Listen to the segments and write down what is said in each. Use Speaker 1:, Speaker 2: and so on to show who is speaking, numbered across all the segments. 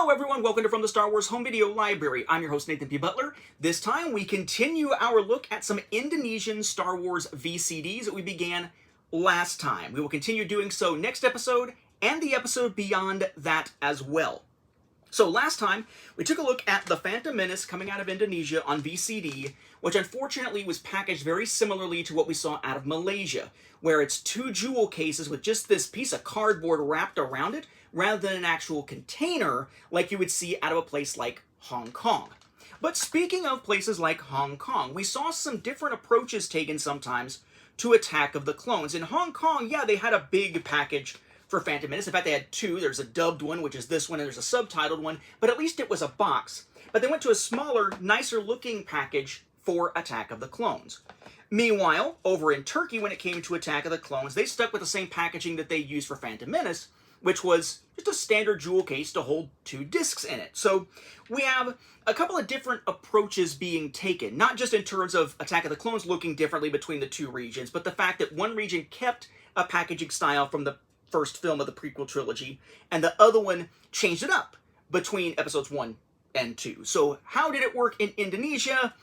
Speaker 1: Hello everyone, welcome to From the Star Wars Home Video Library. I'm your host Nathan P. Butler. This time we continue our look at some Indonesian Star Wars VCDs that we began last time. We will continue doing so next episode and the episode beyond that as well. So last time, we took a look at The Phantom Menace coming out of Indonesia on VCD, which unfortunately was packaged very similarly to what we saw out of Malaysia, where it's two jewel cases with just this piece of cardboard wrapped around it, rather than an actual container like you would see out of a place like Hong Kong. But speaking of places like Hong Kong, we saw some different approaches taken sometimes to Attack of the Clones. In Hong Kong, yeah, they had a big package for Phantom Menace. In fact, they had two. There's a dubbed one, which is this one, and there's a subtitled one, but at least it was a box. But they went to a smaller, nicer looking package for Attack of the Clones. Meanwhile, over in Turkey, when it came to Attack of the Clones, they stuck with the same packaging that they used for Phantom Menace, which was just a standard jewel case to hold two discs in it. So we have a couple of different approaches being taken, not just in terms of Attack of the Clones looking differently between the two regions, but the fact that one region kept a packaging style from the first film of the prequel trilogy, and the other one changed it up between episodes 1 and 2. So how did it work in Indonesia?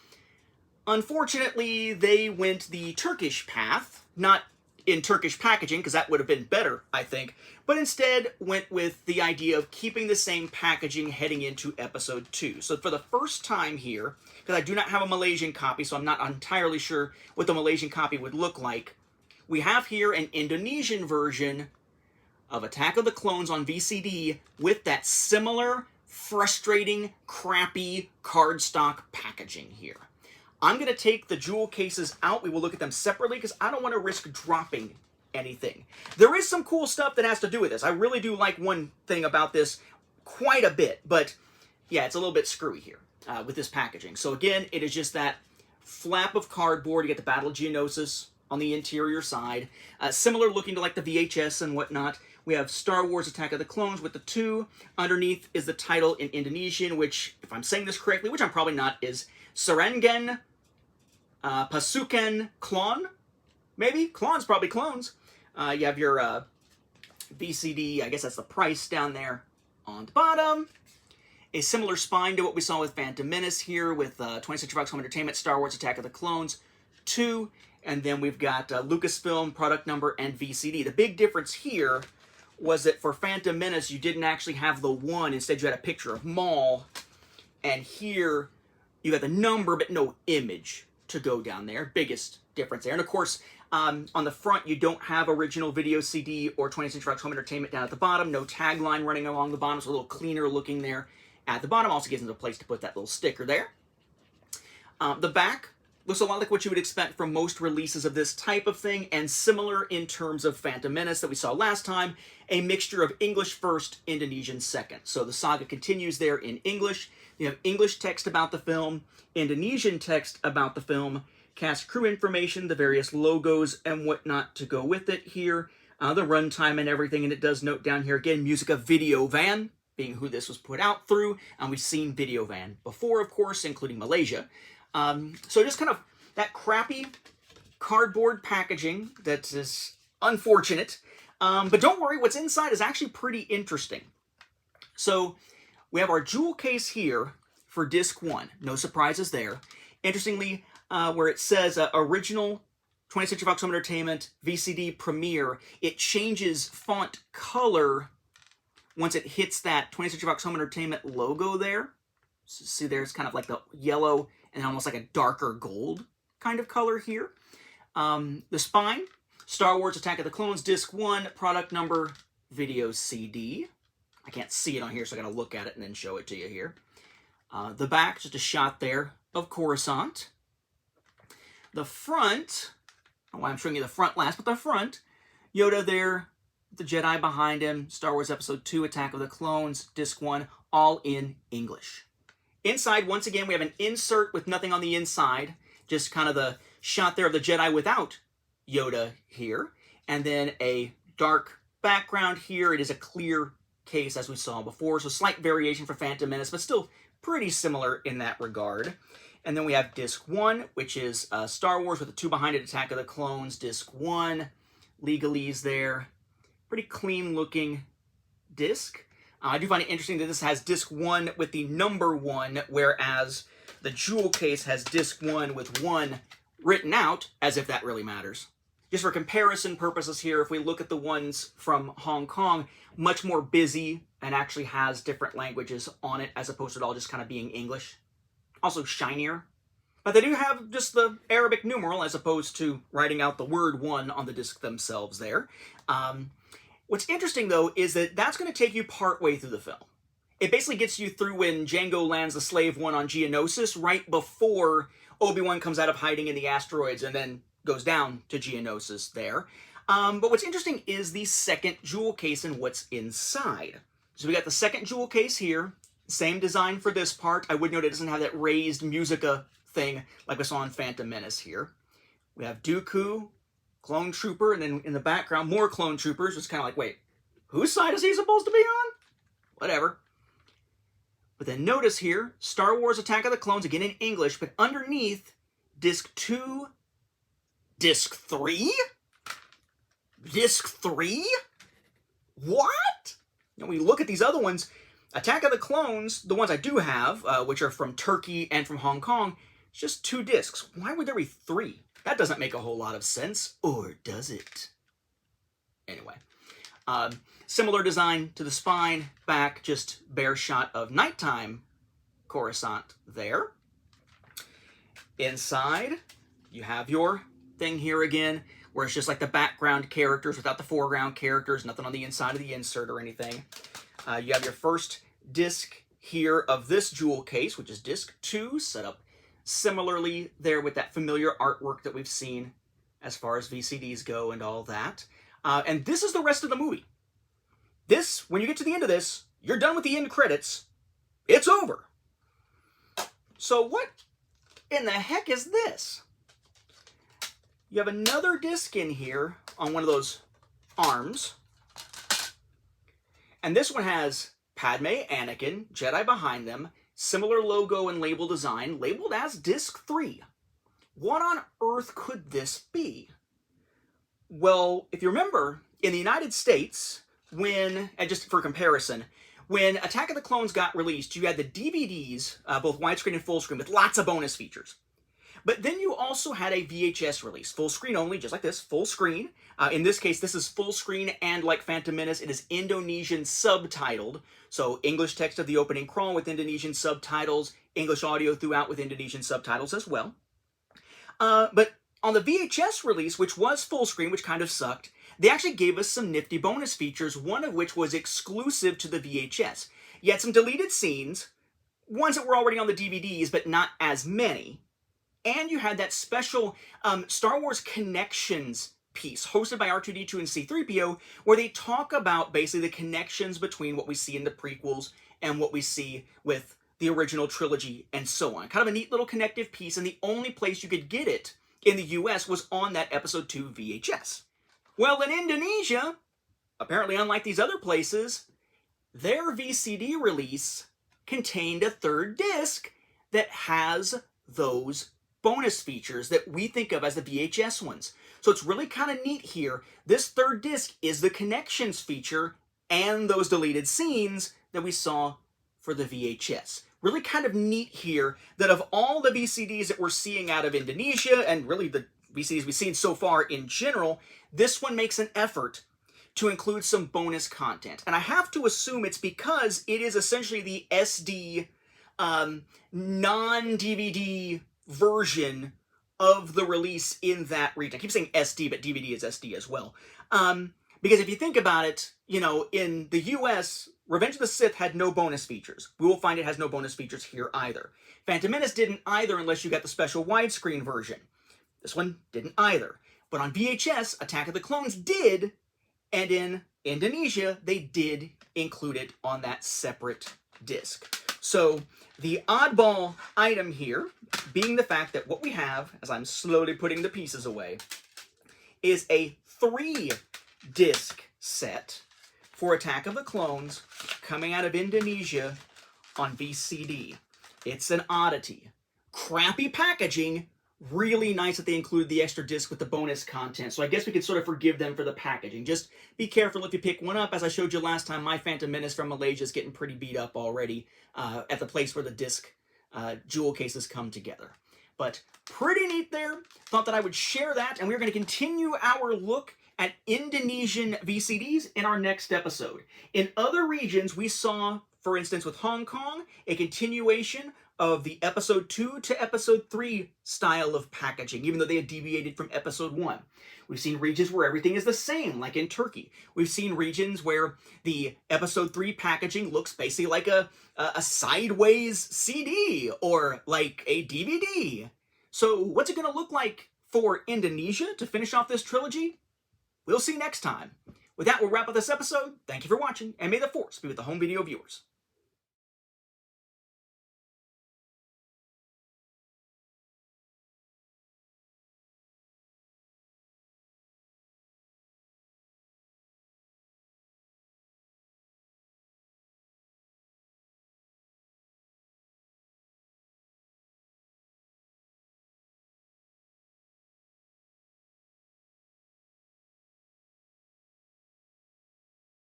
Speaker 1: Unfortunately, they went the Turkish path, not in Turkish packaging, because that would have been better, I think, but instead went with the idea of keeping the same packaging heading into episode 2. So for the first time here, because I do not have a Malaysian copy, so I'm not entirely sure what the Malaysian copy would look like, we have here an Indonesian version of Attack of the Clones on VCD with that similar, frustrating, crappy cardstock packaging here. I'm going to take the jewel cases out. We will look at them separately because I don't want to risk dropping anything. There is some cool stuff that has to do with this. I really do like one thing about this quite a bit, but yeah, it's a little bit screwy here with this packaging. So again, it is just that flap of cardboard. You get the Battle of Geonosis on the interior side, similar looking to like the VHS and whatnot. We have Star Wars Attack of the Clones with the 2. Underneath is the title in Indonesian, which, if I'm saying this correctly, which I'm probably not, is Serangan Pasukan Klon? Maybe? Klon's probably clones. You have your VCD, I guess that's the price down there on the bottom. A similar spine to what we saw with Phantom Menace here with 20th Century Fox Home Entertainment, Star Wars Attack of the Clones 2. And then we've got Lucasfilm, product number, and VCD. The big difference here was that for Phantom Menace, you didn't actually have the 1. Instead, you had a picture of Maul. And here, you got the number, but no image to go down there. Biggest difference there. And of course, on the front, you don't have original video CD or 20th Century Fox Home Entertainment down at the bottom. No tagline running along the bottom. So a little cleaner looking there at the bottom. Also gives them a place to put that little sticker there. The back looks a lot like what you would expect from most releases of this type of thing, and similar in terms of Phantom Menace that we saw last time, a mixture of English first, Indonesian second. So the saga continues there in English. You have English text about the film, Indonesian text about the film, cast crew information, the various logos and whatnot to go with it here, the runtime and everything, and it does note down here again, music of Video Van, being who this was put out through, and we've seen Video Van before, of course, including Malaysia. So just kind of that crappy cardboard packaging that is unfortunate. But don't worry, what's inside is actually pretty interesting. So we have our jewel case here for disc 1. No surprises there. Interestingly, where it says original 20th Century Fox Home Entertainment VCD premiere, it changes font color once it hits that 20th Century Fox Home Entertainment logo there. So see, there's kind of like the yellow and almost like a darker gold kind of color here. The spine, Star Wars Attack of the Clones, Disc 1, product number, video CD. I can't see it on here, so I gotta look at it and then show it to you here. The back, just a shot there of Coruscant. The front, well, I'm showing you the front last, but the front, Yoda there, the Jedi behind him, Star Wars Episode 2, Attack of the Clones, Disc 1, all in English. Inside, once again, we have an insert with nothing on the inside, just kind of the shot there of the Jedi without Yoda here, and then a dark background here. It is a clear case, as we saw before, so slight variation for Phantom Menace, but still pretty similar in that regard. And then we have Disc 1, which is Star Wars with the 2 behind it, Attack of the Clones, Disc 1, legalese there. Pretty clean-looking disc. I do find it interesting that this has disc 1 with the number 1, whereas the jewel case has disc 1 with 1 written out, as if that really matters. Just for comparison purposes here, if we look at the ones from Hong Kong, much more busy and actually has different languages on it, as opposed to it all just kind of being English. Also shinier. But they do have just the Arabic numeral, as opposed to writing out the word 1 on the disc themselves there. What's interesting, though, is that that's going to take you partway through the film. It basically gets you through when Django lands the Slave One on Geonosis, right before Obi-Wan comes out of hiding in the asteroids and then goes down to Geonosis there. But what's interesting is the second jewel case and what's inside. So we got the second jewel case here. Same design for this part. I would note it doesn't have that raised Musica thing like we saw in Phantom Menace here. We have Dooku, Clone Trooper, and then in the background, more Clone Troopers. It's kind of like, wait, whose side is he supposed to be on? Whatever. But then notice here, Star Wars Attack of the Clones, again in English, but underneath, Disc 2, Disc 3? Disc 3? What? When we look at these other ones, Attack of the Clones, the ones I do have, which are from Turkey and from Hong Kong, it's just 2 discs. Why would there be 3? That doesn't make a whole lot of sense, or does it? Anyway, similar design to the spine, back, just bare shot of nighttime Coruscant there. Inside, you have your thing here again, where it's just like the background characters without the foreground characters, nothing on the inside of the insert or anything. You have your first disc here of this jewel case, which is disc 2, set up similarly there with that familiar artwork that we've seen as far as VCDs go and all that. And this is the rest of the movie. This, when you get to the end of this, you're done with the end credits. It's over. So what in the heck is this? You have another disc in here on one of those arms. And this one has Padme, Anakin, Jedi behind them, similar logo and label design, labeled as Disc 3. What on earth could this be? Well, if you remember, in the United States, and just for comparison, when Attack of the Clones got released, you had the DVDs, both widescreen and full screen, with lots of bonus features. But then you also had a VHS release, full screen only, just like this, full screen. In this case, this is full screen, and like Phantom Menace, it is Indonesian subtitled. So English text of the opening crawl with Indonesian subtitles, English audio throughout with Indonesian subtitles as well. But on the VHS release, which was full screen, which kind of sucked, they actually gave us some nifty bonus features, one of which was exclusive to the VHS. You had some deleted scenes, ones that were already on the DVDs, but not as many. And you had that special Star Wars Connections piece hosted by R2-D2 and C-3PO, where they talk about basically the connections between what we see in the prequels and what we see with the original trilogy and so on. Kind of a neat little connective piece, and the only place you could get it in the US was on that Episode 2 VHS. Well, in Indonesia, apparently unlike these other places, their VCD release contained a third disc that has those bonus features that we think of as the VHS ones. So it's really kind of neat here. This third disc is the connections feature and those deleted scenes that we saw for the VHS. Really kind of neat here that of all the VCDs that we're seeing out of Indonesia, and really the VCDs we've seen so far in general, this one makes an effort to include some bonus content. And I have to assume it's because it is essentially the SD, non-DVD version of the release in that region. I keep saying SD, but DVD is SD as well. Because if you think about it, you know, in the US, Revenge of the Sith had no bonus features. We will find it has no bonus features here either. Phantom Menace didn't either unless you got the special widescreen version. This one didn't either. But on VHS, Attack of the Clones did, and in Indonesia, they did include it on that separate disc. So the oddball item here being the fact that what we have, as I'm slowly putting the pieces away, is a 3-disc set for Attack of the Clones coming out of Indonesia on VCD. It's an oddity. Crappy packaging, Really nice that they include the extra disc with the bonus content. So I guess we could sort of forgive them for the packaging. Just be careful if you pick one up. As I showed you last time, my Phantom Menace from Malaysia is getting pretty beat up already at the place where the disc jewel cases come together. But pretty neat there. Thought that I would share that, and we're going to continue our look at Indonesian VCDs in our next episode. In other regions, we saw, for instance, with Hong Kong, a continuation of the episode 2 to episode 3 style of packaging, even though they had deviated from episode 1. We've seen regions where everything is the same, like in Turkey. We've seen regions where the episode 3 packaging looks basically like a sideways CD or like a DVD. So what's it going to look like for Indonesia to finish off this trilogy? We'll see next time. With that, we'll wrap up this episode. Thank you for watching, and may the Force be with the home video viewers.